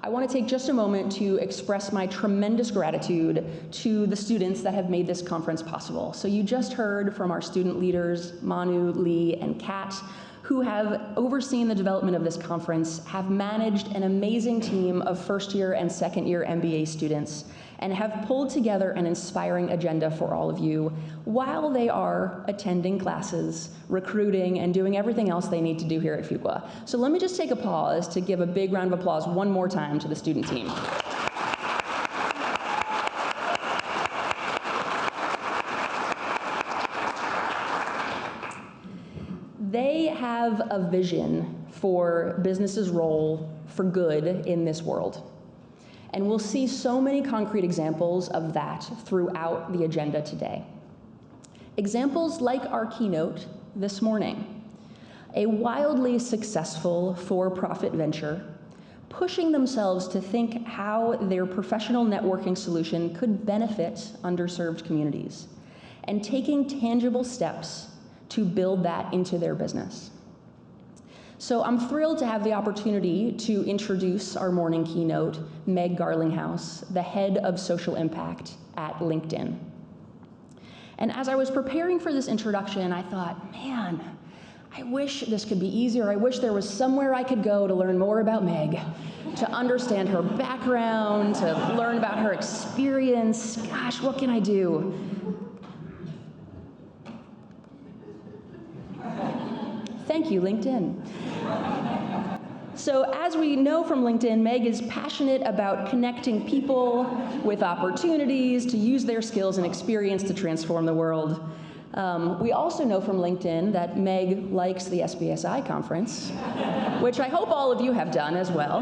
I want to take just a moment to express my tremendous gratitude to the students that have made this conference possible. So you just heard from our student leaders, Manu, Lee, and Kat, who have overseen the development of this conference, have managed an amazing team of first-year and second-year MBA students, and have pulled together an inspiring agenda for all of you while they are attending classes, recruiting, and doing everything else they need to do here at Fuqua. So let me just take a pause to give a big round of applause one more time to the student team. They have a vision for business's role for good in this world. And we'll see so many concrete examples of that throughout the agenda today. Examples like our keynote this morning, a wildly successful for-profit venture pushing themselves to think how their professional networking solution could benefit underserved communities and taking tangible steps to build that into their business. So I'm thrilled to have the opportunity to introduce our morning keynote, Meg Garlinghouse, the head of social impact at LinkedIn. And as I was preparing for this introduction, I thought, man, I wish this could be easier. I wish there was somewhere I could go to learn more about Meg, to understand her background, to learn about her experience. Gosh, what can I do? Thank you, LinkedIn. So as we know from LinkedIn, Meg is passionate about connecting people with opportunities to use their skills and experience to transform the world. We also know from LinkedIn that Meg likes the SBSI conference, which I hope all of you have done as well.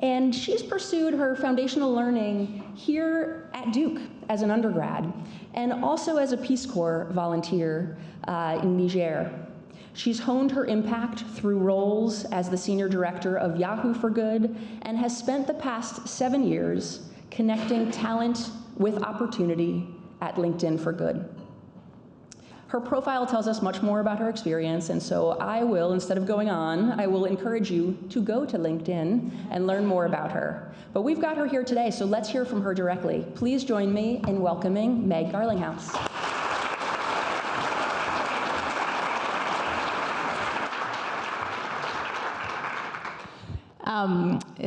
And she's pursued her foundational learning here at Duke as an undergrad, and also as a Peace Corps volunteer in Niger. She's honed her impact through roles as the senior director of Yahoo for Good, and has spent the past 7 years connecting talent with opportunity at LinkedIn for Good. Her profile tells us much more about her experience, and so I will, instead of going on, I will encourage you to go to LinkedIn and learn more about her. But we've got her here today, so let's hear from her directly. Please join me in welcoming Meg Garlinghouse.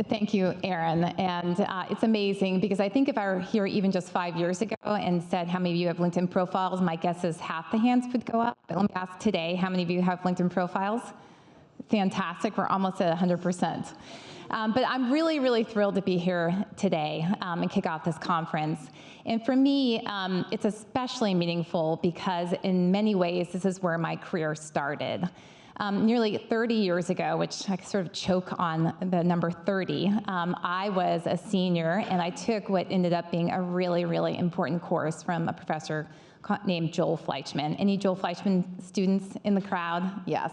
Thank you, Erin. And it's amazing because I think if I were here even just 5 years ago and said how many of you have LinkedIn profiles, my guess is half the hands would go up. But let me ask today, how many of you have LinkedIn profiles? Fantastic, we're almost at 100%. But I'm really, really thrilled to be here today and kick off this conference. And for me, it's especially meaningful because in many ways, this is where my career started. Nearly 30 years ago, which I sort of choke on the number 30, I was a senior and I took what ended up being a really, really important course from a professor named Joel Fleischman. Any Joel Fleischman students in the crowd? Yes.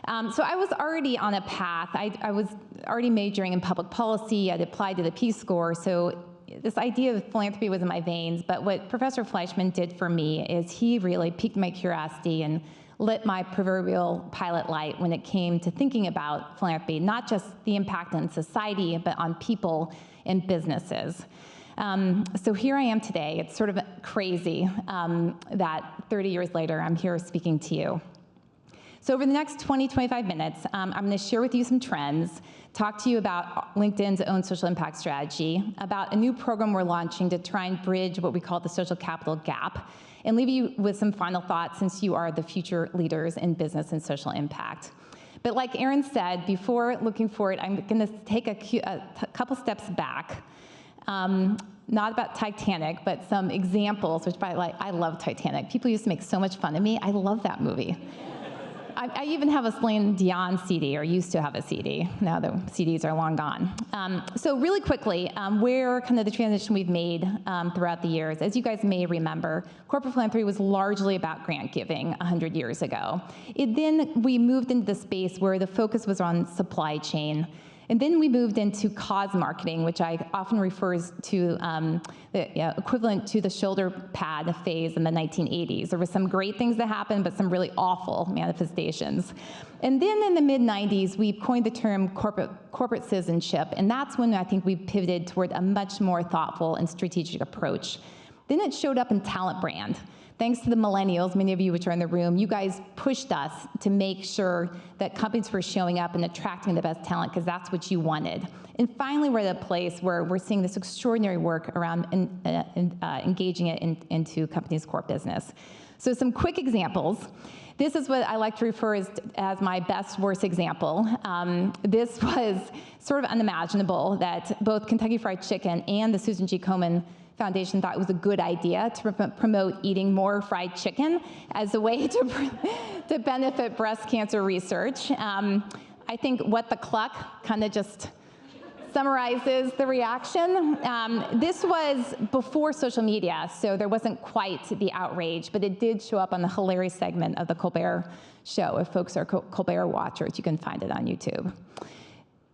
So I was already on a path. I was already majoring in public policy. I'd applied to the Peace Corps, so this idea of philanthropy was in my veins. But what Professor Fleischman did for me is he really piqued my curiosity and lit my proverbial pilot light when it came to thinking about philanthropy, not just the impact on society, but on people and businesses. So here I am today. It's sort of crazy that 30 years later, I'm here speaking to you. So over the next 20-25 minutes, I'm going to share with you some trends, talk to you about LinkedIn's own social impact strategy, about a new program we're launching to try and bridge what we call the social capital gap, and leave you with some final thoughts since you are the future leaders in business and social impact. But like Erin said, before looking forward, I'm going to take a couple steps back. Not about Titanic, but some examples, which I love Titanic. People used to make so much fun of me. I love that movie. I even have a Celine Dion CD, or used to have a CD. Now the CDs are long gone. So really quickly, where kind of the transition we've made throughout the years. As you guys may remember, corporate philanthropy was largely about grant giving 100 years ago. Then we moved into the space where the focus was on supply chain. And then we moved into cause marketing, which I often refers to the equivalent to the shoulder pad phase in the 1980s. There were some great things that happened, but some really awful manifestations. And then in the mid-90s, we coined the term corporate citizenship, and that's when I think we pivoted toward a much more thoughtful and strategic approach. Then it showed up in talent brand. Thanks to the millennials, many of you which are in the room, you guys pushed us to make sure that companies were showing up and attracting the best talent because that's what you wanted. And finally, we're at a place where we're seeing this extraordinary work around engaging it into companies' core business. So some quick examples. This is what I like to refer as my best, worst example. This was sort of unimaginable that both Kentucky Fried Chicken and the Susan G. Komen Foundation thought it was a good idea to promote eating more fried chicken as a way to benefit breast cancer research. I think What the Cluck kind of just summarizes the reaction. This was before social media, so there wasn't quite the outrage, but it did show up on the hilarious segment of the Colbert Show. If folks are Colbert watchers, you can find it on YouTube.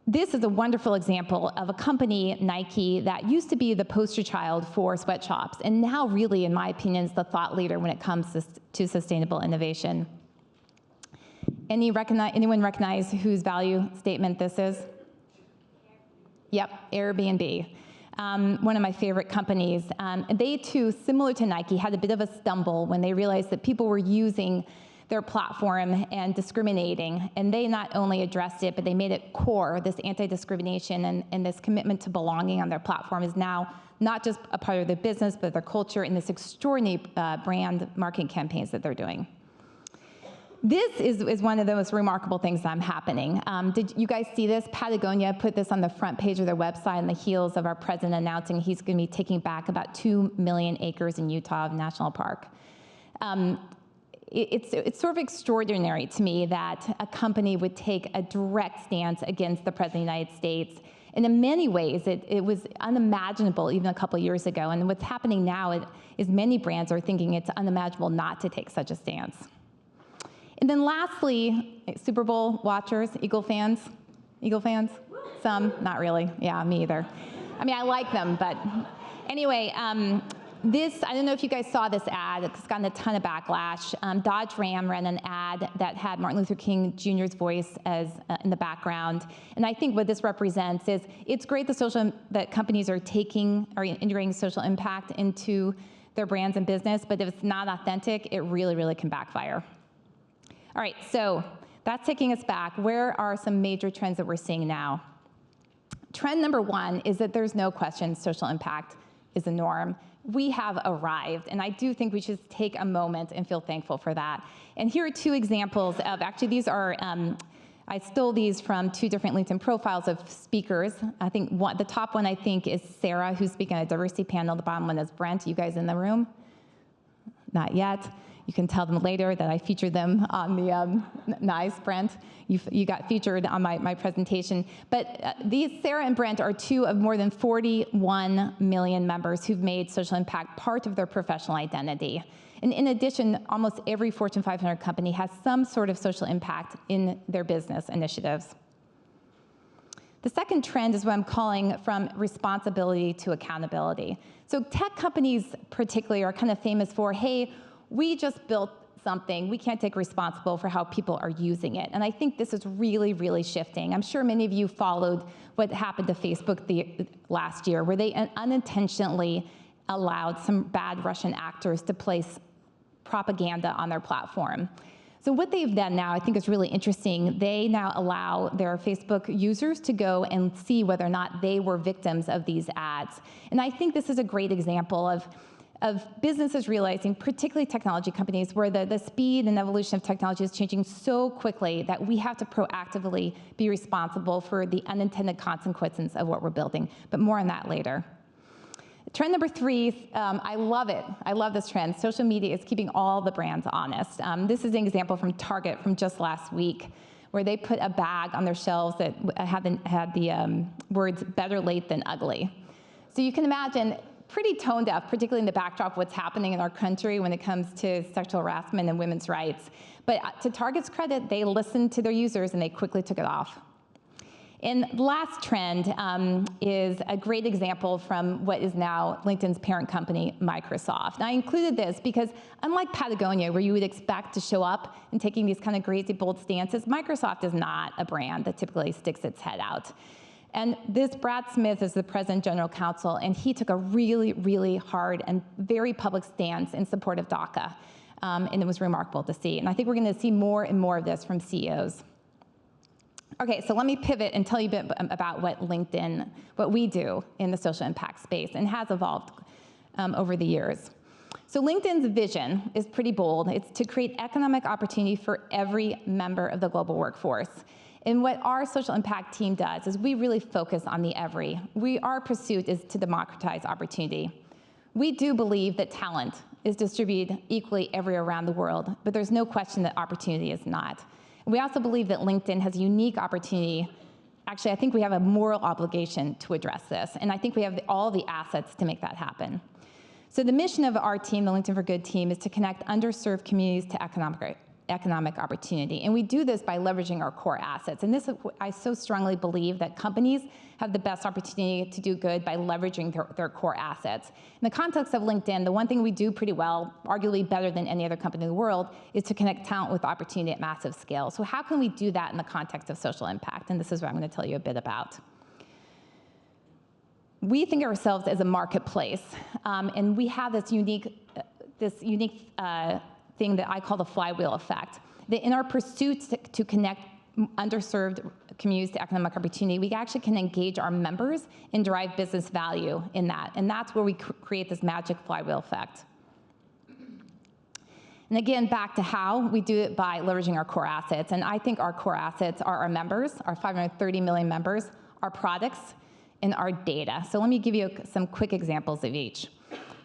This is a wonderful example of a company, Nike, that used to be the poster child for sweatshops, and now really, in my opinion, is the thought leader when it comes to sustainable innovation. Anyone recognize whose value statement this is? Yep, Airbnb. One of my favorite companies. They too, similar to Nike, had a bit of a stumble when they realized that people were using their platform and discriminating, and they not only addressed it, but they made it core. This anti-discrimination and this commitment to belonging on their platform is now not just a part of their business, but their culture and this extraordinary brand marketing campaigns that they're doing. This is one of the most remarkable things that happening. Did you guys see this? Patagonia put this on the front page of their website on the heels of our president announcing he's going to be taking back about 2 million acres in Utah of national park. It's sort of extraordinary to me that a company would take a direct stance against the President of the United States. And in many ways, it was unimaginable even a couple of years ago. And what's happening now is many brands are thinking it's unimaginable not to take such a stance. And then lastly, Super Bowl watchers, Eagle fans? Eagle fans? Some, not really. Yeah, me either. I mean, I like them, but anyway, this, I don't know if you guys saw this ad. It's gotten a ton of backlash. Dodge Ram ran an ad that had Martin Luther King Jr.'s voice as in the background. And I think what this represents is it's great that companies are integrating social impact into their brands and business, but if it's not authentic, it really, really can backfire. All right, so that's taking us back. Where are some major trends that we're seeing now? Trend number one is that there's no question social impact is the norm. We have arrived, and I do think we should take a moment and feel thankful for that. And here are two examples of, actually these are, I stole these from 2 different LinkedIn profiles of speakers. I think the top one I think is Sarah, who's speaking on a diversity panel. The bottom one is Brent. You guys in the room? Not yet. You can tell them later that I featured them on the, nice, Brent. You got featured on my presentation. But these, Sarah and Brent, are 2 of more than 41 million members who've made social impact part of their professional identity. And in addition, almost every Fortune 500 company has some sort of social impact in their business initiatives. The second trend is what I'm calling from responsibility to accountability. So tech companies particularly are kind of famous for, hey, we just built something. We can't take responsible for how people are using it. And I think this is really, really shifting. I'm sure many of you followed what happened to Facebook last year, where they unintentionally allowed some bad Russian actors to place propaganda on their platform. So what they've done now, I think is really interesting. They now allow their Facebook users to go and see whether or not they were victims of these ads. And I think this is a great example of businesses realizing, particularly technology companies, where the speed and evolution of technology is changing so quickly that we have to proactively be responsible for the unintended consequences of what we're building. But more on that later. Trend number 3, I love it. I love this trend. Social media is keeping all the brands honest. This is an example from Target from just last week, where they put a bag on their shelves that had the words "better late than ugly." So you can imagine, pretty tone deaf, particularly in the backdrop of what's happening in our country when it comes to sexual harassment and women's rights. But to Target's credit, they listened to their users and they quickly took it off. And the last trend is a great example from what is now LinkedIn's parent company, Microsoft. And I included this because unlike Patagonia, where you would expect to show up and taking these kind of crazy, bold stances, Microsoft is not a brand that typically sticks its head out. And this Brad Smith is the president general counsel, and he took a really, really hard and very public stance in support of DACA. And it was remarkable to see. And I think we're going to see more and more of this from CEOs. Okay, so let me pivot and tell you a bit about what we do in the social impact space, and has evolved over the years. So LinkedIn's vision is pretty bold. It's to create economic opportunity for every member of the global workforce. And what our social impact team does is we really focus on the every. Our pursuit is to democratize opportunity. We do believe that talent is distributed equally everywhere around the world, but there's no question that opportunity is not. We also believe that LinkedIn has a unique opportunity. Actually, I think we have a moral obligation to address this, and I think we have all the assets to make that happen. So the mission of our team, the LinkedIn for Good team, is to connect underserved communities to economic opportunity. And we do this by leveraging our core assets. And this, I so strongly believe that companies have the best opportunity to do good by leveraging their core assets. In the context of LinkedIn, the one thing we do pretty well, arguably better than any other company in the world, is to connect talent with opportunity at massive scale. So how can we do that in the context of social impact? And this is what I'm going to tell you a bit about. We think of ourselves as a marketplace, and we have this unique thing that I call the Flywheel Effect. That in our pursuit to connect underserved communities to economic opportunity, we actually can engage our members and derive business value in that. And that's where we create this magic flywheel effect. And again, back to how we do it by leveraging our core assets. And I think our core assets are our members, our 530 million members, our products, and our data. So let me give you some quick examples of each.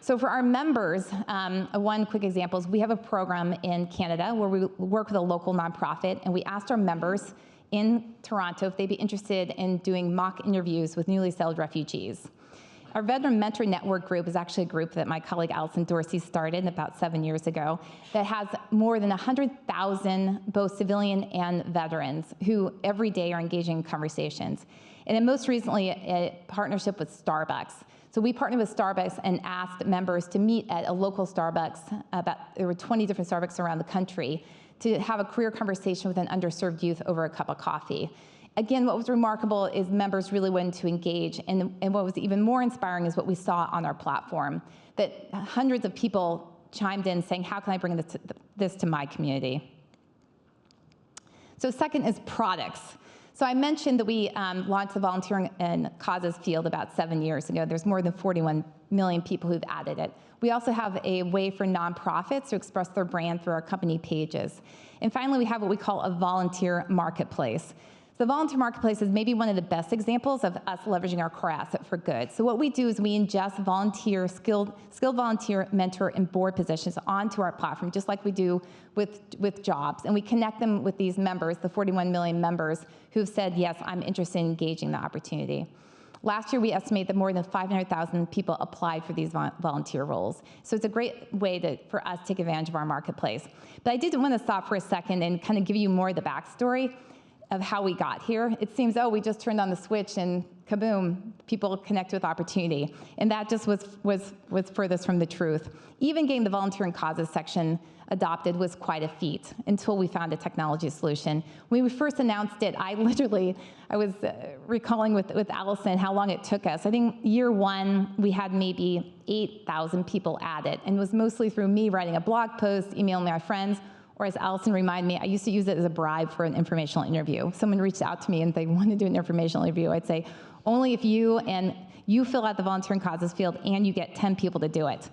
So for our members, one quick example is we have a program in Canada where we work with a local nonprofit, and we asked our members in Toronto if they'd be interested in doing mock interviews with newly settled refugees. Our Veteran Mentor Network group is actually a group that my colleague Allison Dorsey started about 7 years ago that has more than 100,000 both civilian and veterans who every day are engaging in conversations. And then most recently, a partnership with Starbucks. So we partnered with Starbucks and asked members to meet at a local Starbucks, there were 20 different Starbucks around the country, to have a career conversation with an underserved youth over a cup of coffee. Again, what was remarkable is members really wanted to engage, and what was even more inspiring is what we saw on our platform, that hundreds of people chimed in saying, how can I bring this to my community? So second is products. So I mentioned that we launched the volunteering and causes field about 7 years ago. There's more than 41 million people who've added it. We also have a way for nonprofits to express their brand through our company pages. And finally, we have what we call a volunteer marketplace. The volunteer marketplace is maybe one of the best examples of us leveraging our core asset for good. So what we do is we ingest skilled volunteer, mentor, and board positions onto our platform, just like we do with jobs. And we connect them with these members, the 41 million members, who've said, yes, I'm interested in engaging the opportunity. Last year, we estimate that more than 500,000 people applied for these volunteer roles. So it's a great way for us to take advantage of our marketplace. But I did want to stop for a second and kind of give you more of the backstory of how we got here. It seems, oh, we just turned on the switch and kaboom, people connect with opportunity. And that just was furthest from the truth. Even getting the volunteer and causes section adopted was quite a feat until we found a technology solution. When we first announced it, I was recalling with Allison how long it took us. I think year one, we had maybe 8,000 people add it, and it was mostly through me writing a blog post, emailing my friends, or as Allison reminded me, I used to use it as a bribe for an informational interview. If someone reached out to me and they wanted to do an informational interview, I'd say, only if you fill out the volunteer and causes field and you get 10 people to do it.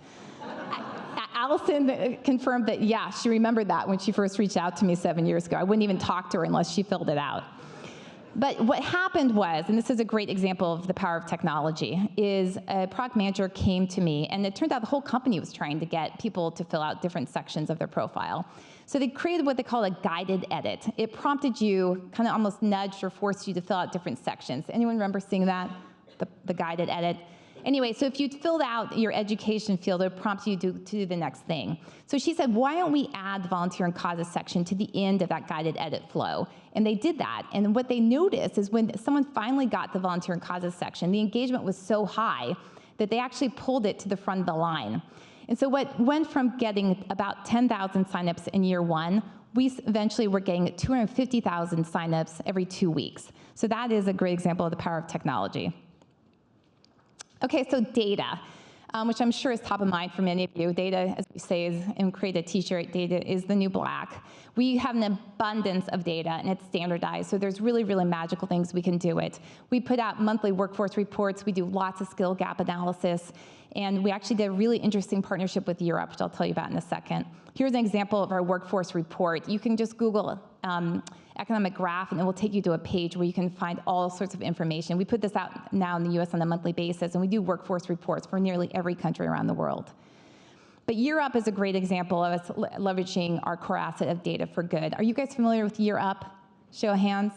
Allison confirmed that, yeah, she remembered that when she first reached out to me 7 years ago. I wouldn't even talk to her unless she filled it out. But what happened was, and this is a great example of the power of technology, is a product manager came to me, and it turned out the whole company was trying to get people to fill out different sections of their profile. So they created what they call a guided edit. It prompted you, kind of almost nudged or forced you to fill out different sections. Anyone remember seeing that, the guided edit? Anyway, so if you filled out your education field, it prompts you to do the next thing. So she said, why don't we add the volunteer and causes section to the end of that guided edit flow? And they did that. And what they noticed is when someone finally got the volunteer and causes section, the engagement was so high that they actually pulled it to the front of the line. And so what went from getting about 10,000 signups in year one, we eventually were getting 250,000 signups every 2 weeks. So that is a great example of the power of technology. Okay, so data, which I'm sure is top of mind for many of you. Data, as we say, is, and create a t-shirt, data is the new black. We have an abundance of data, and it's standardized, so there's really, really magical things we can do it. We put out monthly workforce reports. We do lots of skill gap analysis, and we actually did a really interesting partnership with Europe, which I'll tell you about in a second. Here's an example of our workforce report. You can just Google economic graph, and it will take you to a page where you can find all sorts of information. We put this out now in the US on a monthly basis, and we do workforce reports for nearly every country around the world. But Year Up is a great example of us leveraging our core asset of data for good. Are you guys familiar with Year Up? Show of hands.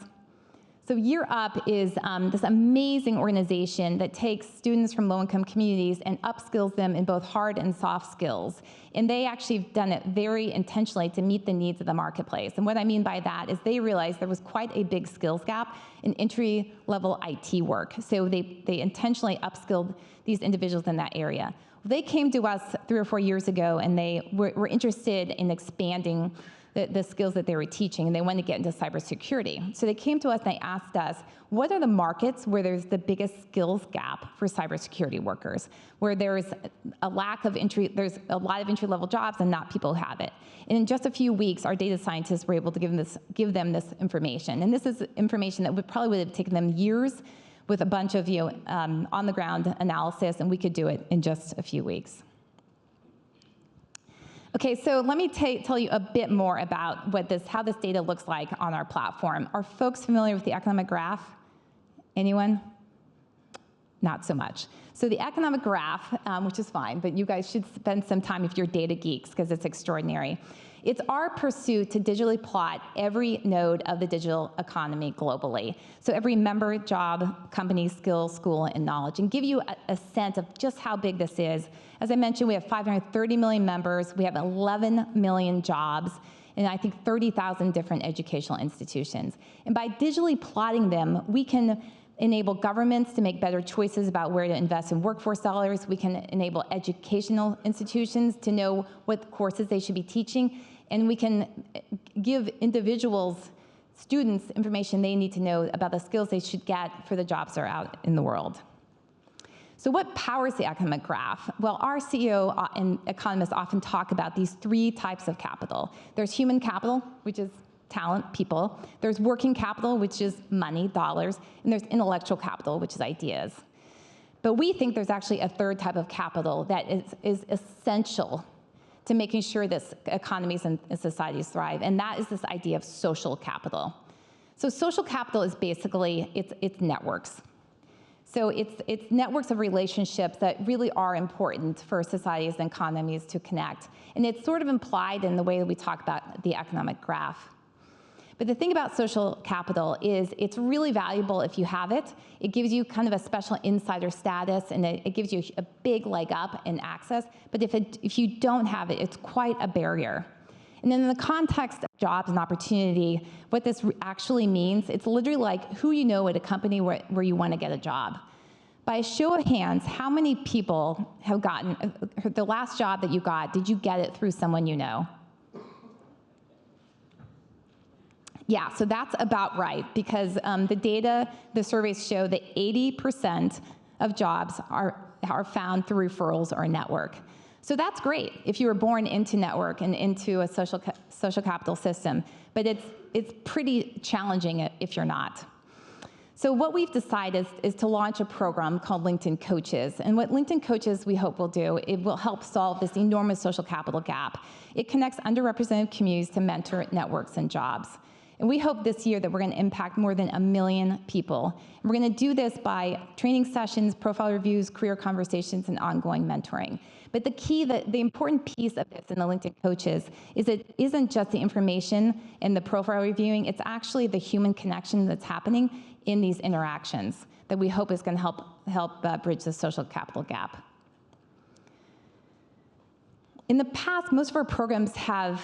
So Year Up is this amazing organization that takes students from low-income communities and upskills them in both hard and soft skills. And they actually have done it very intentionally to meet the needs of the marketplace. And what I mean by that is they realized there was quite a big skills gap in entry-level IT work. So they intentionally upskilled these individuals in that area. They came to us 3 or 4 years ago, and they were interested in expanding the skills that they were teaching, and they wanted to get into cybersecurity. So they came to us and they asked us, what are the markets where there's the biggest skills gap for cybersecurity workers, where there's a lack of there's a lot of entry-level jobs and not people who have it. And in just a few weeks, our data scientists were able to give them this information. And this is information that probably would have taken them years with a bunch of on-the-ground analysis, and we could do it in just a few weeks. Okay, so let me tell you a bit more about how this data looks like on our platform. Are folks familiar with the economic graph? Anyone? Not so much. So the economic graph, which is fine, but you guys should spend some time if you're data geeks, because it's extraordinary. It's our pursuit to digitally plot every node of the digital economy globally. So every member, job, company, skill, school, and knowledge, and give you a sense of just how big this is. As I mentioned, we have 530 million members, we have 11 million jobs, and I think 30,000 different educational institutions. And by digitally plotting them, we can enable governments to make better choices about where to invest in workforce dollars. We can enable educational institutions to know what courses they should be teaching. And we can give individuals, students, information they need to know about the skills they should get for the jobs that are out in the world. So what powers the economic graph? Well, our CEO and economists often talk about these 3 types of capital. There's human capital, which is talent, people. There's working capital, which is money, dollars. And there's intellectual capital, which is ideas. But we think there's actually a 3rd type of capital that is essential to making sure that economies and societies thrive, and that is this idea of social capital. So social capital is basically, it's networks. So it's networks of relationships that really are important for societies and economies to connect. And it's sort of implied in the way that we talk about the economic graph. But the thing about social capital is it's really valuable if you have it. It gives you kind of a special insider status, and it gives you a big leg up in access. But if you don't have it, it's quite a barrier. And then in the context of jobs and opportunity, what this actually means, it's literally like who you know at a company where you want to get a job. By a show of hands, how many people have gotten, the last job that you got, did you get it through someone you know? Yeah, so that's about right, because the data, the surveys show that 80% of jobs are found through referrals or a network. So that's great if you were born into network and into a social capital system, but it's pretty challenging if you're not. So what we've decided is to launch a program called LinkedIn Coaches. And what LinkedIn Coaches we hope will do, it will help solve this enormous social capital gap. It connects underrepresented communities to mentor networks and jobs. And we hope this year that we're going to impact more than 1 million people. And we're going to do this by training sessions, profile reviews, career conversations, and ongoing mentoring. But the important piece of this in the LinkedIn Coaches is it isn't just the information and the profile reviewing, it's actually the human connection that's happening. in these interactions that we hope is going to help bridge the social capital gap. In the past, most of our programs have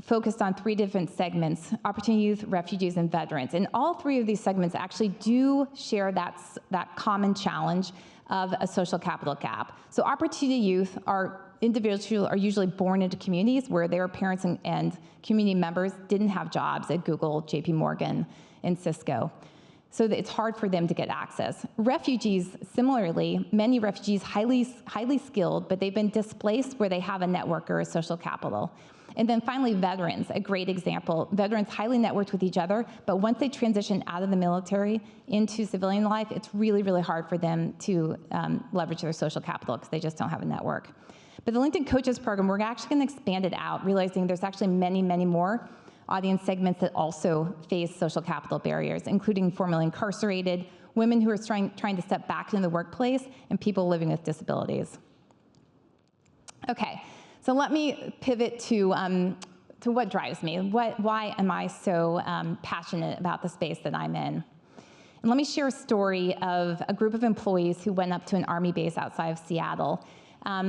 focused on 3 different segments: opportunity youth, refugees, and veterans. And all 3 of these segments actually do share that common challenge of a social capital gap. So opportunity youth are individuals who are usually born into communities where their parents and community members didn't have jobs at Google, JP Morgan, and Cisco. So that it's hard for them to get access. Refugees, similarly, many refugees highly skilled, but they've been displaced where they have a network or a social capital. And then finally, veterans, a great example. Veterans highly networked with each other, but once they transition out of the military into civilian life, it's really, really hard for them to leverage their social capital because they just don't have a network. But the LinkedIn Coaches program, we're actually going to expand it out, realizing there's actually many, many more audience segments that also face social capital barriers, including formerly incarcerated, women who are trying to step back into the workplace, and people living with disabilities. Okay, so let me pivot to what drives me. Why am I so passionate about the space that I'm in? And let me share a story of a group of employees who went up to an Army base outside of Seattle.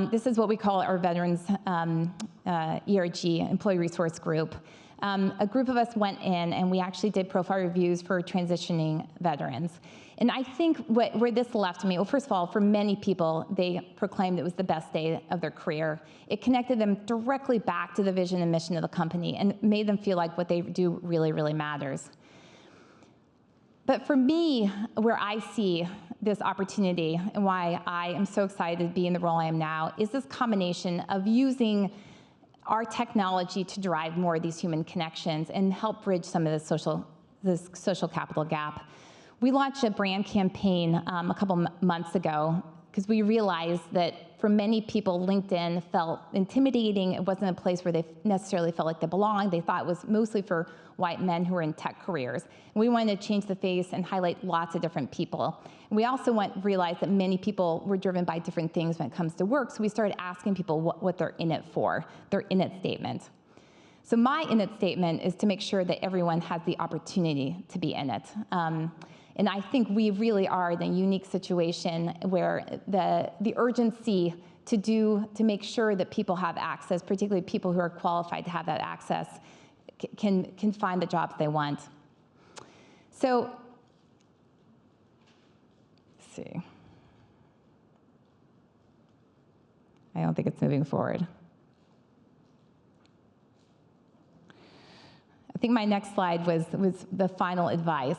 This is what we call our Veterans ERG, Employee Resource Group. A group of us went in and we actually did profile reviews for transitioning veterans. And I think where this left me, well, first of all, for many people, they proclaimed it was the best day of their career. It connected them directly back to the vision and mission of the company and made them feel like what they do really, really matters. But for me, where I see this opportunity and why I am so excited to be in the role I am now is this combination of using our technology to drive more of these human connections and help bridge some of this social capital gap. We launched a brand campaign a couple months ago because we realized that for many people, LinkedIn felt intimidating. It wasn't a place where they necessarily felt like they belonged. They thought it was mostly for white men who were in tech careers. And we wanted to change the face and highlight lots of different people. And we also realized that many people were driven by different things when it comes to work, so we started asking people what they're in it for, their in it statement. So my in it statement is to make sure that everyone has the opportunity to be in it. And I think we really are in a unique situation where the urgency to make sure that people have access, particularly people who are qualified to have that access, can find the jobs they want. So, let's see. I don't think it's moving forward. I think my next slide was the final advice.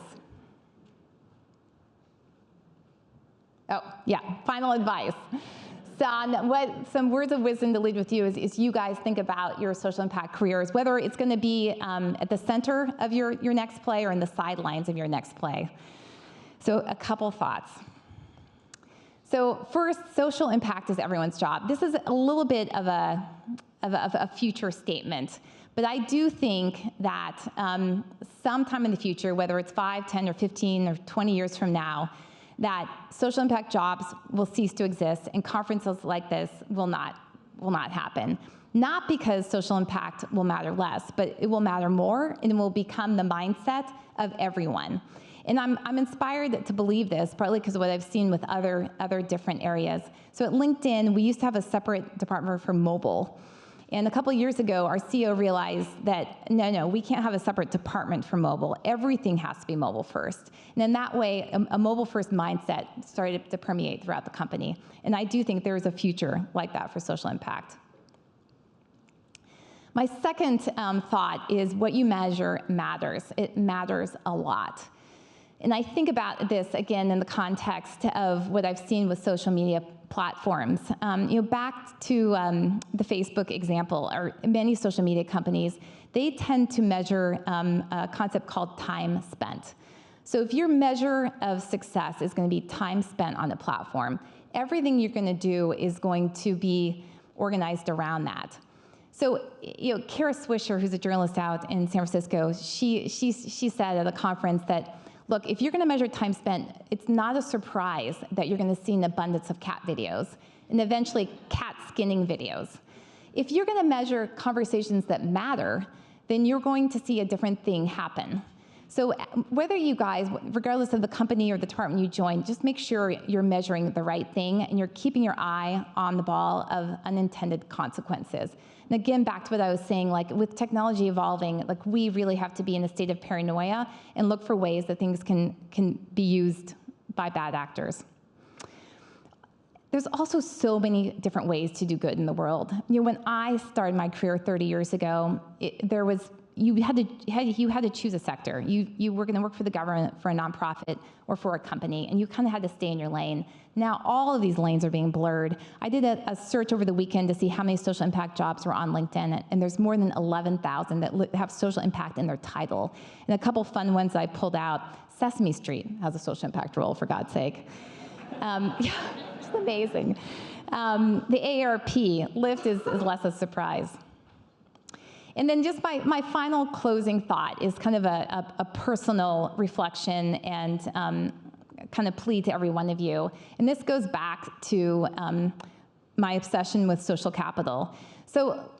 Oh, yeah, final advice. So some words of wisdom to leave with you is you guys think about your social impact careers, whether it's going to be at the center of your next play or in the sidelines of your next play. So a couple thoughts. So first, social impact is everyone's job. This is a little bit of a future statement, but I do think that sometime in the future, whether it's 5, 10, or 15, or 20 years from now, that social impact jobs will cease to exist and conferences like this will not happen. Not because social impact will matter less, but it will matter more and it will become the mindset of everyone. And I'm inspired to believe this, partly because of what I've seen with other different areas. So at LinkedIn, we used to have a separate department for mobile. And a couple of years ago, our CEO realized that, no, we can't have a separate department for mobile. Everything has to be mobile first. And in that way, a mobile-first mindset started to permeate throughout the company. And I do think there is a future like that for social impact. My second thought is what you measure matters. It matters a lot. And I think about this, again, in the context of what I've seen with social media platforms. Back to the Facebook example, or many social media companies, they tend to measure a concept called time spent. So if your measure of success is going to be time spent on the platform, everything you're going to do is going to be organized around that. So, Kara Swisher, who's a journalist out in San Francisco, she said at a conference that, look, if you're going to measure time spent, it's not a surprise that you're going to see an abundance of cat videos and eventually cat skinning videos. If you're going to measure conversations that matter, then you're going to see a different thing happen. So whether you guys, regardless of the company or the department you join, just make sure you're measuring the right thing and you're keeping your eye on the ball of unintended consequences. And again, back to what I was saying, like with technology evolving, like we really have to be in a state of paranoia and look for ways that things can be used by bad actors. There's also so many different ways to do good in the world. You know, when I started my career 30 years ago, you had to choose a sector. You were going to work for the government, for a nonprofit, or for a company, and you kind of had to stay in your lane. Now all of these lanes are being blurred. I did a search over the weekend to see how many social impact jobs were on LinkedIn, and there's more than 11,000 that have social impact in their title. And a couple fun ones I pulled out. Sesame Street has a social impact role, for God's sake. It's amazing. The AARP, Lyft is less a surprise. And then just my final closing thought is kind of a personal reflection and kind of plea to every one of you. And this goes back to my obsession with social capital. So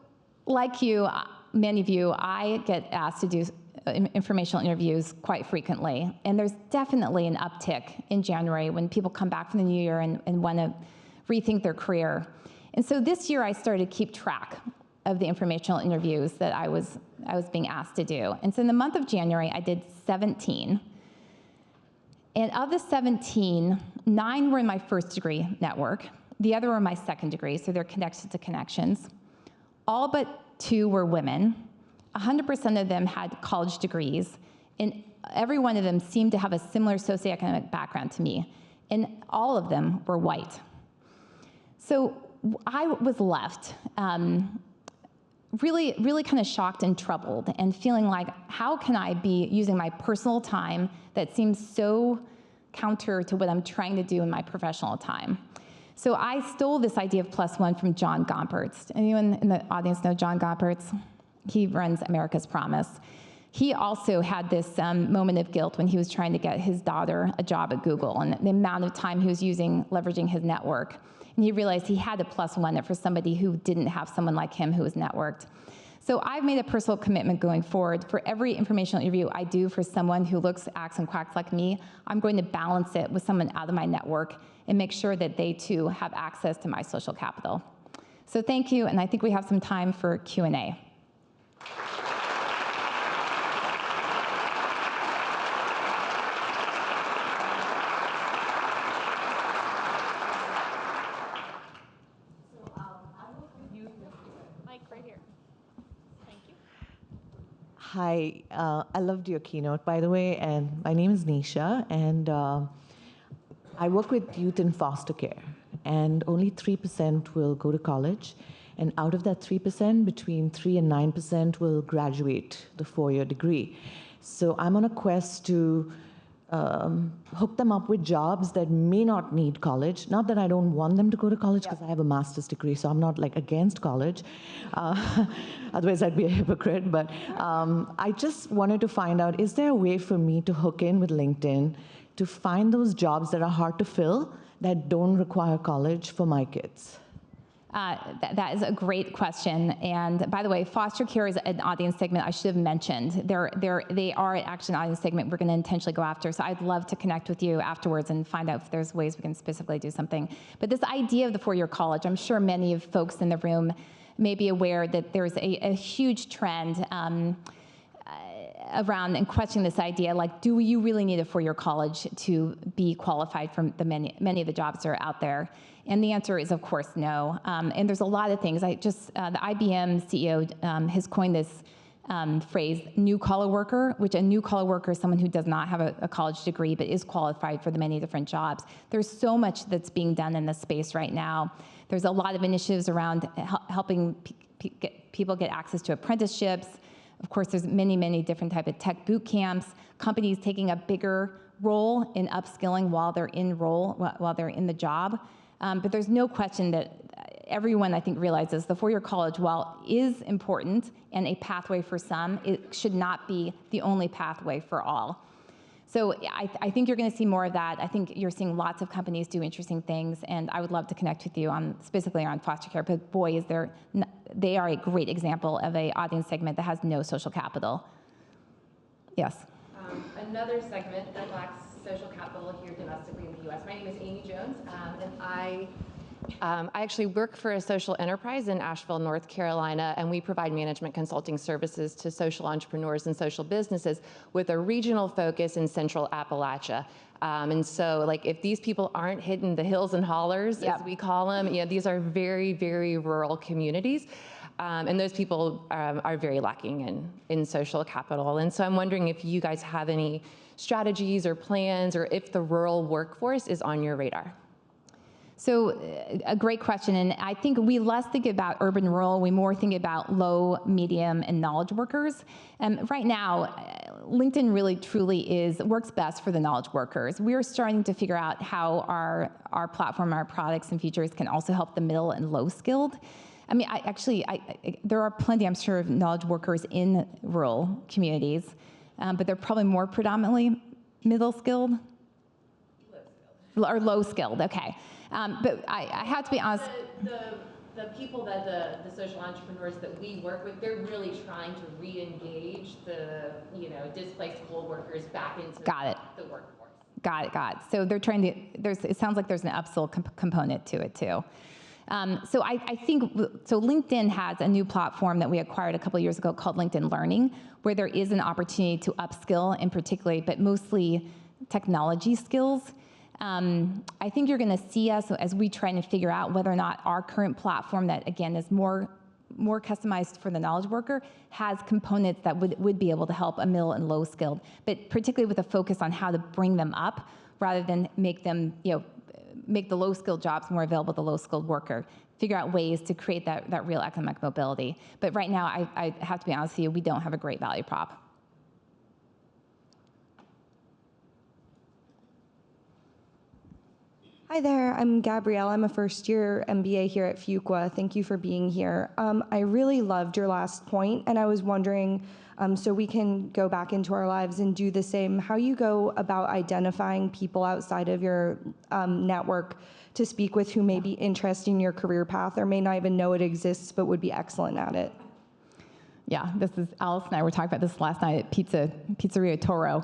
like you, many of you, I get asked to do informational interviews quite frequently. And there's definitely an uptick in January when people come back from the new year and want to rethink their career. And so this year I started to keep track of the informational interviews that I was being asked to do. And so in the month of January, I did 17. And of the 17, 9 were in my first degree network. The other were my second degree, so they're connected to connections. All but 2 were women. 100% of them had college degrees, and every one of them seemed to have a similar socioeconomic background to me, and all of them were white. So I was left really kind of shocked and troubled and feeling like, how can I be using my personal time that seems so counter to what I'm trying to do in my professional time? So I stole this idea of +1 from John Gompertz. Anyone in the audience know John Gompertz? He runs America's Promise. He also had this moment of guilt when he was trying to get his daughter a job at Google and the amount of time he was leveraging his network. And he realized he had to +1 it for somebody who didn't have someone like him who was networked. So I've made a personal commitment going forward. For every informational interview I do for someone who looks, acts, and quacks like me, I'm going to balance it with someone out of my network and make sure that they too have access to my social capital. So thank you, and I think we have some time for Q&A. Hi, I loved your keynote, by the way, and my name is Nisha, and I work with youth in foster care, and only 3% will go to college, and out of that 3%, between 3 and 9% will graduate the 4-year degree. So I'm on a quest to hook them up with jobs that may not need college. Not that I don't want them to go to college, because I have a master's degree, so I'm not like against college. Otherwise I'd be a hypocrite. But I just wanted to find out, is there a way for me to hook in with LinkedIn to find those jobs that are hard to fill that don't require college for my kids? That is a great question. And by the way, foster care is an audience segment I should have mentioned. They are actually an audience segment we're going to intentionally go after. So I'd love to connect with you afterwards and find out if there's ways we can specifically do something. But this idea of the 4-year college, I'm sure many of folks in the room may be aware that there's a huge trend around and questioning this idea, like, do you really need a 4-year college to be qualified for the many of the jobs that are out there? And the answer is, of course, no. And there's a lot of things. The IBM CEO has coined this phrase, new collar worker, which a new collar worker is someone who does not have a college degree but is qualified for the many different jobs. There's so much that's being done in this space right now. There's a lot of initiatives around helping people get access to apprenticeships. Of course, there's many different types of tech boot camps, companies taking a bigger role in upskilling while they're in the job. But there's no question that everyone, I think, realizes the 4-year college, while is important and a pathway for some, it should not be the only pathway for all. So I think you're going to see more of that. I think you're seeing lots of companies do interesting things, and I would love to connect with you on specifically around foster care. But boy, they are a great example of an audience segment that has no social capital. Yes. another segment that lacks social capital here domestically in the U.S. My name is Amy Jones, and I actually work for a social enterprise in Asheville, North Carolina, and we provide management consulting services to social entrepreneurs and social businesses with a regional focus in Central Appalachia. And so, like, if these people aren't hidden the hills and hollers, as we call them, you know, these are very, very rural communities. And those people are very lacking in social capital. And so I'm wondering if you guys have any strategies or plans, or if the rural workforce is on your radar. So a great question, and I think we less think about urban rural, we more think about low, medium, and knowledge workers. Right now, LinkedIn really truly works best for the knowledge workers. We're starting to figure out how our platform, our products and features can also help the middle and low skilled. I mean, there are plenty, I'm sure, of knowledge workers in rural communities, but they're probably more predominantly middle skilled? Or low skilled, okay. But I have to be honest. The people that the social entrepreneurs that we work with, they're really trying to re-engage the displaced coal workers back into the workforce. Got it. So they're trying to. It sounds like there's an upskill component to it too. So I think LinkedIn has a new platform that we acquired a couple of years ago called LinkedIn Learning, where there is an opportunity to upskill in particular, but mostly technology skills. I think you're going to see us as we try to figure out whether or not our current platform that, again, is more customized for the knowledge worker has components that would be able to help a middle and low skilled, but particularly with a focus on how to bring them up rather than make them, make the low skilled jobs more available to the low skilled worker. Figure out ways to create that real economic mobility. But right now, I have to be honest with you, we don't have a great value prop. Hi there, I'm Gabrielle. I'm a first-year MBA here at Fuqua. Thank you for being here. I really loved your last point, and I was wondering, so we can go back into our lives and do the same, how you go about identifying people outside of your network to speak with who may be interested in your career path or may not even know it exists but would be excellent at it. Yeah, this is Alice and I were talking about this last night at Pizzeria Toro.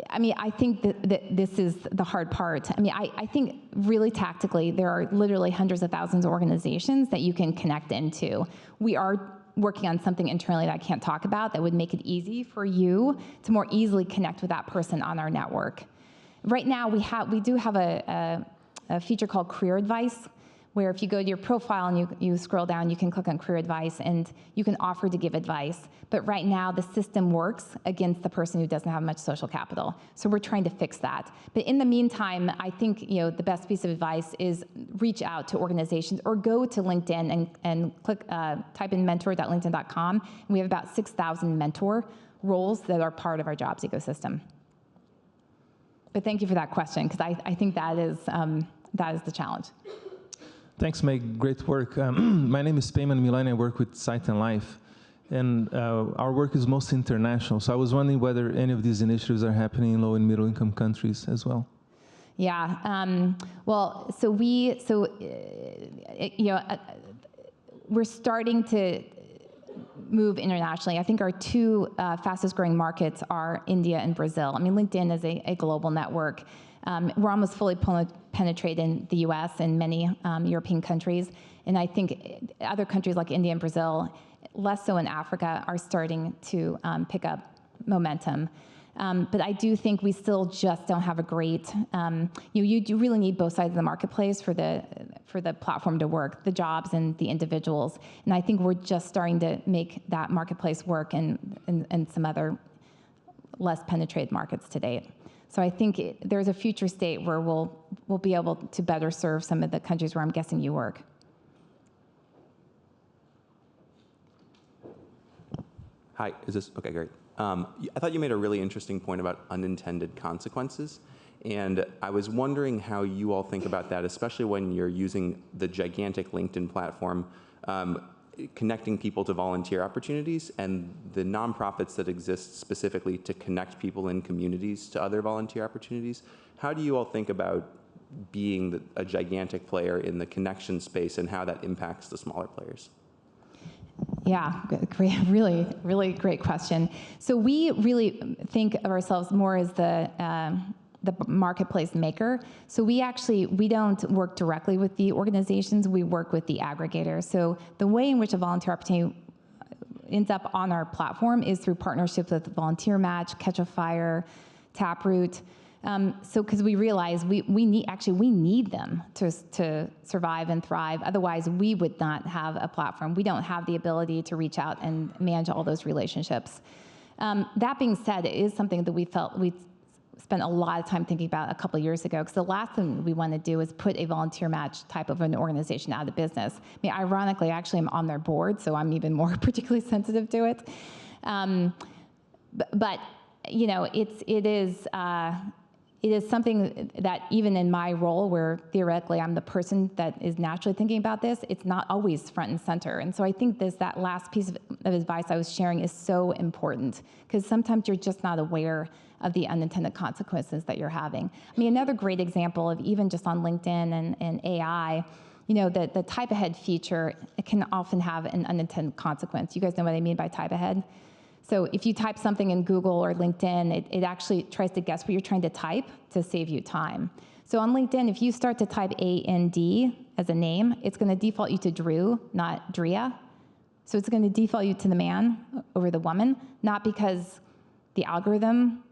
I mean, I think that this is the hard part. I mean, I think really tactically, there are literally hundreds of thousands of organizations that you can connect into. We are working on something internally that I can't talk about that would make it easy for you to more easily connect with that person on our network. Right now, we do have a feature called Career Advice, where if you go to your profile and you scroll down, you can click on Career Advice and you can offer to give advice. But right now, the system works against the person who doesn't have much social capital. So we're trying to fix that. But in the meantime, I think the best piece of advice is reach out to organizations or go to LinkedIn and click, type in mentor.linkedin.com. And we have about 6,000 mentor roles that are part of our jobs ecosystem. But thank you for that question, because I think that is the challenge. Thanks, Meg. Great work. My name is Damon Milan. I work with Sight and Life. And our work is mostly international. So I was wondering whether any of these initiatives are happening in low and middle income countries as well. Yeah. Well, we're starting to move internationally. I think our two fastest growing markets are India and Brazil. I mean, LinkedIn is a global network. We're almost fully penetrated in the US and many European countries. And I think other countries like India and Brazil, less so in Africa, are starting to pick up momentum. But I do think we still just don't have a great, you do really need both sides of the marketplace for the platform to work, the jobs and the individuals. And I think we're just starting to make that marketplace work in some other less penetrated markets to date. So I think there's a future state where we'll be able to better serve some of the countries where I'm guessing you work. Hi, is this, okay, great. I thought you made a really interesting point about unintended consequences. And I was wondering how you all think about that, especially when you're using the gigantic LinkedIn platform, connecting people to volunteer opportunities and the nonprofits that exist specifically to connect people in communities to other volunteer opportunities. How do you all think about being a gigantic player in the connection space and how that impacts the smaller players? Yeah, great, really, really great question. So we really think of ourselves more as the marketplace maker. So we don't work directly with the organizations, we work with the aggregators. So the way in which a volunteer opportunity ends up on our platform is through partnerships with Volunteer Match, Catch a Fire, Taproot. So because we realize we need them to survive and thrive. Otherwise, we would not have a platform. We don't have the ability to reach out and manage all those relationships. That being said, it is something that we felt we spent a lot of time thinking about a couple of years ago, because the last thing we want to do is put a Volunteer Match type of an organization out of business. I mean, ironically, actually, I'm on their board, so I'm even more particularly sensitive to it. But you know, it is something that even in my role, where theoretically I'm the person that is naturally thinking about this, it's not always front and center. And so I think that last piece of advice I was sharing is so important, because sometimes you're just not aware of the unintended consequences that you're having. I mean, another great example of even just on LinkedIn and AI, you know, the type ahead feature, it can often have an unintended consequence. You guys know what I mean by type ahead? So if you type something in Google or LinkedIn, it actually tries to guess what you're trying to type to save you time. So on LinkedIn, if you start to type A-N-D as a name, it's going to default you to Drew, not Drea. So it's going to default you to the man over the woman, not because the algorithm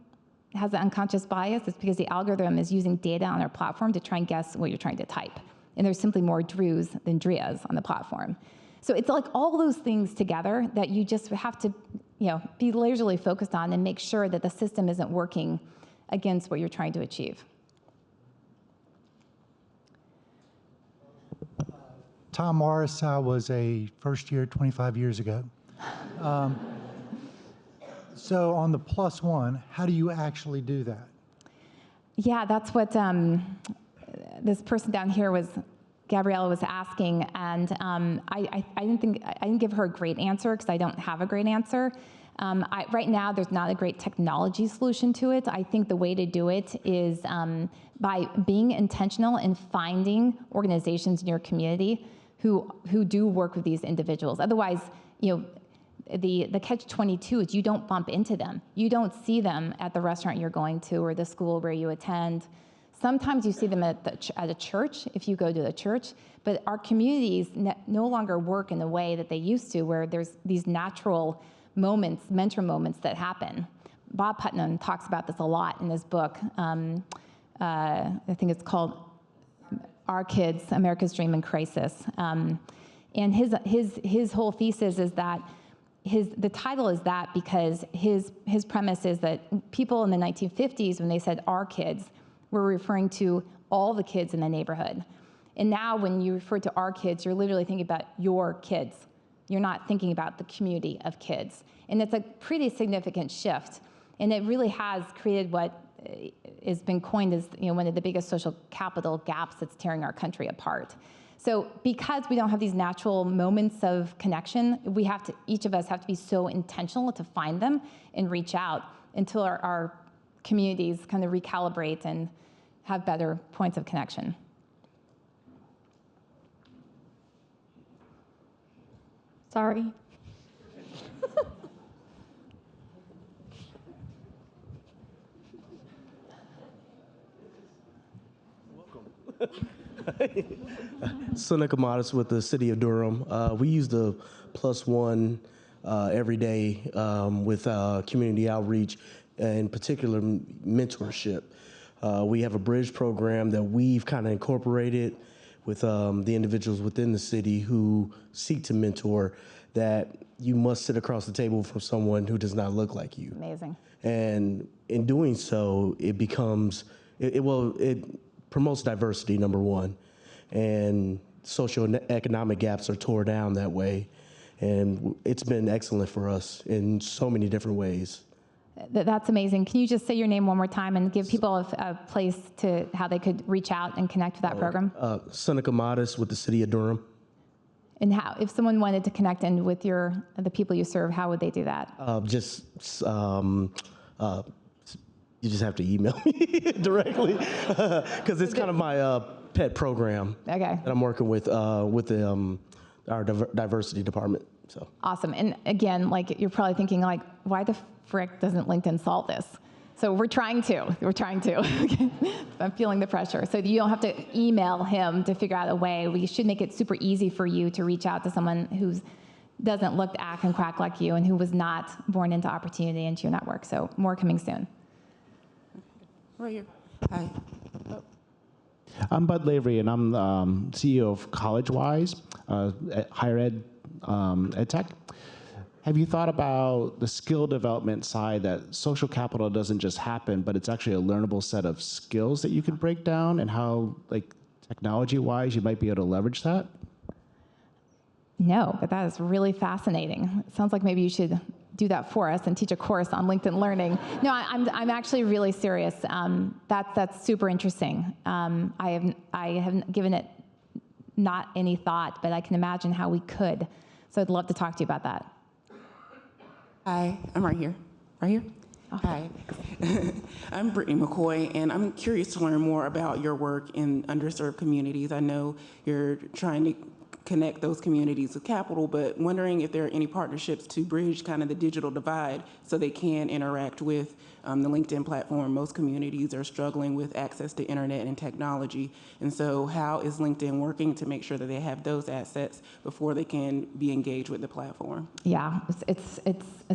has an unconscious bias. It's because the algorithm is using data on our platform to try and guess what you're trying to type. And there's simply more Drews than Dreas on the platform. So it's like all those things together that you just have to, you know, be leisurely focused on and make sure that the system isn't working against what you're trying to achieve. Tom Morris, I was a first year 25 years ago. So on the +1, how do you actually do that? Yeah, that's what this person down here Gabriella was asking, and I didn't give her a great answer because I don't have a great answer. Right now, there's not a great technology solution to it. I think the way to do it is by being intentional and finding organizations in your community who do work with these individuals. Otherwise, you know, the catch-22 is you don't bump into them. You don't see them at the restaurant you're going to or the school where you attend. Sometimes you see them at a church, if you go to the church, but our communities no longer work in the way that they used to, where there's these natural moments, mentor moments that happen. Bob Putnam talks about this a lot in his book. I think it's called Our Kids, America's Dream in Crisis. And his whole thesis is that the title is that because his premise is that people in the 1950s, when they said our kids, were referring to all the kids in the neighborhood. And now when you refer to our kids, you're literally thinking about your kids. You're not thinking about the community of kids. And it's a pretty significant shift. And it really has created what has been coined as, you know, one of the biggest social capital gaps that's tearing our country apart. So because we don't have these natural moments of connection, each of us have to be so intentional to find them and reach out until our communities kind of recalibrate and have better points of connection. Sorry. Seneca Modest with the city of Durham. We use the +1 every day with community outreach, in particular mentorship. We have a bridge program that we've kind of incorporated with the individuals within the city who seek to mentor, that you must sit across the table from someone who does not look like you. Amazing. And in doing so, it becomes, it promotes diversity, number one, and socioeconomic gaps are torn down that way. And it's been excellent for us in so many different ways. That's amazing. Can you just say your name one more time and give people a place to how they could reach out and connect with that program? Seneca Modest with the city of Durham. And how, if someone wanted to connect in with the people you serve, how would they do that? You just have to email me directly because it's kind of my pet program that I'm working with our diversity department. So Awesome. And again, like you're probably thinking like, why the frick doesn't LinkedIn solve this? So we're trying to. I'm feeling the pressure. So you don't have to email him to figure out a way. We should make it super easy for you to reach out to someone who doesn't look, act, and quack like you and who was not born into opportunity into your network. So more coming soon. Right here. Hi. I'm Bud Lavery, and I'm CEO of CollegeWise, higher ed tech. Have you thought about the skill development side, that social capital doesn't just happen, but it's actually a learnable set of skills that you can break down, and how, like, technology-wise, you might be able to leverage that? No, but that is really fascinating. It sounds like maybe you should do that for us and teach a course on LinkedIn Learning. No, I'm actually really serious. That's super interesting. I haven't given it not any thought, but I can imagine how we could. So I'd love to talk to you about that. Hi, I'm right here. Right here? Hi. I'm Brittany McCoy, and I'm curious to learn more about your work in underserved communities. I know you're trying to connect those communities with capital, but wondering if there are any partnerships to bridge kind of the digital divide so they can interact with the LinkedIn platform. Most communities are struggling with access to internet and technology, and so how is LinkedIn working to make sure that they have those assets before they can be engaged with the platform? Yeah, It's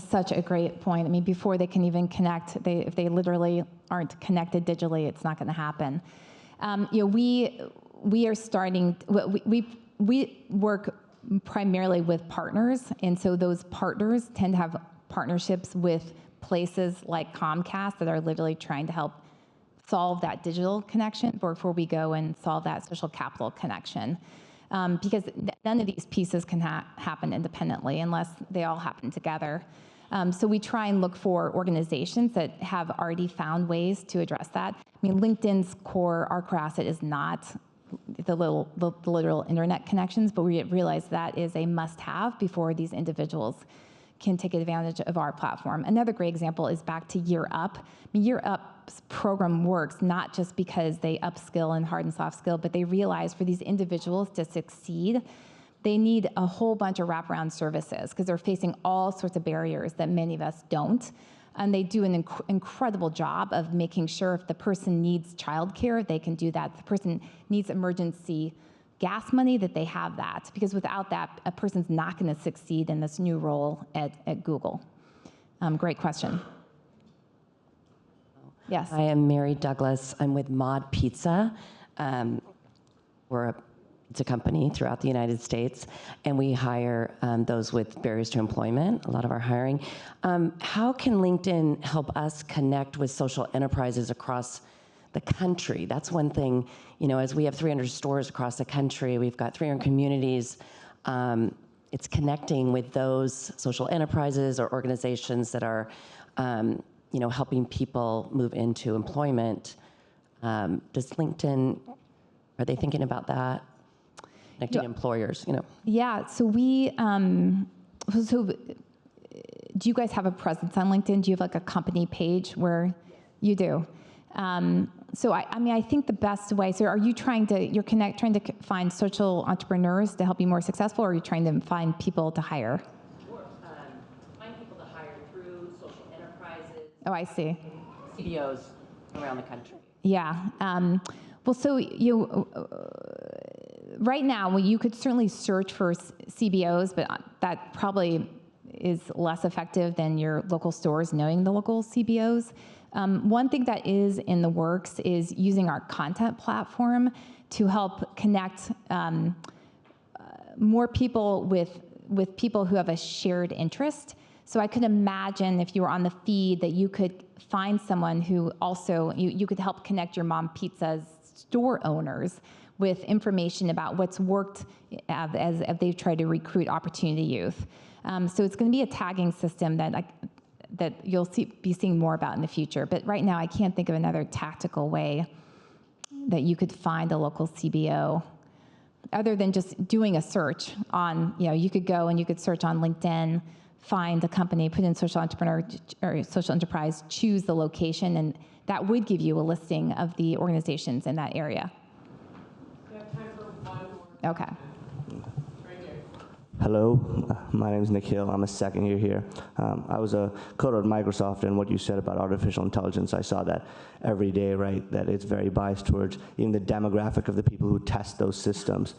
such a great point. I mean, before they can even connect, if they literally aren't connected digitally, it's not going to happen. We are starting. We work primarily with partners, and so those partners tend to have partnerships with places like Comcast that are literally trying to help solve that digital connection before we go and solve that social capital connection. Because none of these pieces can happen independently unless they all happen together. So we try and look for organizations that have already found ways to address that. I mean, LinkedIn's our core asset is not the literal internet connections, but we realize that is a must-have before these individuals can take advantage of our platform. Another great example is back to Year Up. I mean, Year Up's program works not just because they upskill in hard and soft skill, but they realize for these individuals to succeed, they need a whole bunch of wraparound services because they're facing all sorts of barriers that many of us don't. And they do an incredible job of making sure if the person needs childcare, they can do that. If the person needs emergency gas money, that they have that. Because without that, a person's not going to succeed in this new role at Google. Great question. Yes. I am Mary Douglas. I'm with Mod Pizza. It's a company throughout the United States, and we hire those with barriers to employment, a lot of our hiring. How can LinkedIn help us connect with social enterprises across the country? That's one thing, as we have 300 stores across the country, we've got 300 communities, it's connecting with those social enterprises or organizations that are, helping people move into employment. Does LinkedIn, are they thinking about that? Connecting employers, Yeah, so do you guys have a presence on LinkedIn? Do you have like a company page where you do? So I think the best way, so are you trying to find social entrepreneurs to help you more successful, or are you trying to find people to hire? Sure. Find people to hire through social enterprises. Oh, I see. CEOs around the country. Yeah. Right now, you could certainly search for CBOs, but that probably is less effective than your local stores knowing the local CBOs. One thing that is in the works is using our content platform to help connect more people with people who have a shared interest. So I could imagine if you were on the feed that you could find someone who also, you could help connect your Mom Pizza's store owners with information about what's worked as they've tried to recruit opportunity youth. So it's going to be a tagging system that you'll be seeing more about in the future. But right now, I can't think of another tactical way that you could find a local CBO other than just doing a search on, you could go and you could search on LinkedIn, find a company, put in social entrepreneur or social enterprise, choose the location, and that would give you a listing of the organizations in that area. We have time for one more. Okay. Right here. Hello, my name is Nikhil. I'm a second year here. I was a coder at Microsoft, and what you said about artificial intelligence, I saw that every day, right? That it's very biased towards even the demographic of the people who test those systems.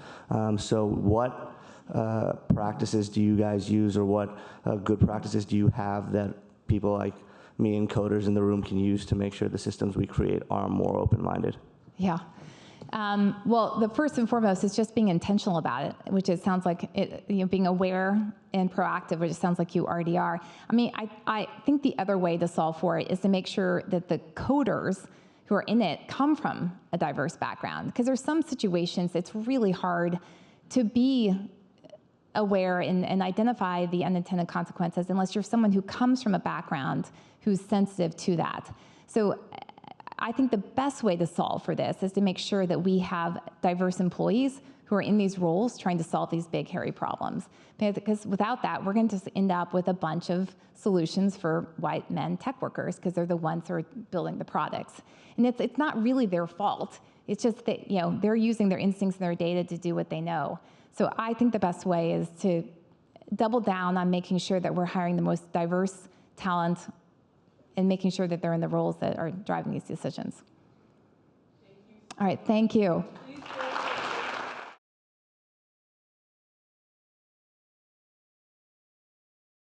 So what practices do you guys use, or what good practices do you have that people like me and coders in the room can use to make sure the systems we create are more open-minded? Yeah. Well, the first and foremost is just being intentional about it, which it sounds like being aware and proactive, which it sounds like you already are. I mean, I think the other way to solve for it is to make sure that the coders who are in it come from a diverse background, because there's some situations it's really hard to be aware and identify the unintended consequences unless you're someone who comes from a background who's sensitive to that. So I think the best way to solve for this is to make sure that we have diverse employees who are in these roles trying to solve these big, hairy problems. Because without that, we're going to just end up with a bunch of solutions for white men tech workers, because they're the ones who are building the products. And it's not really their fault. It's just that they're using their instincts and their data to do what they know. So I think the best way is to double down on making sure that we're hiring the most diverse talent and making sure that they're in the roles that are driving these decisions. All right, thank you.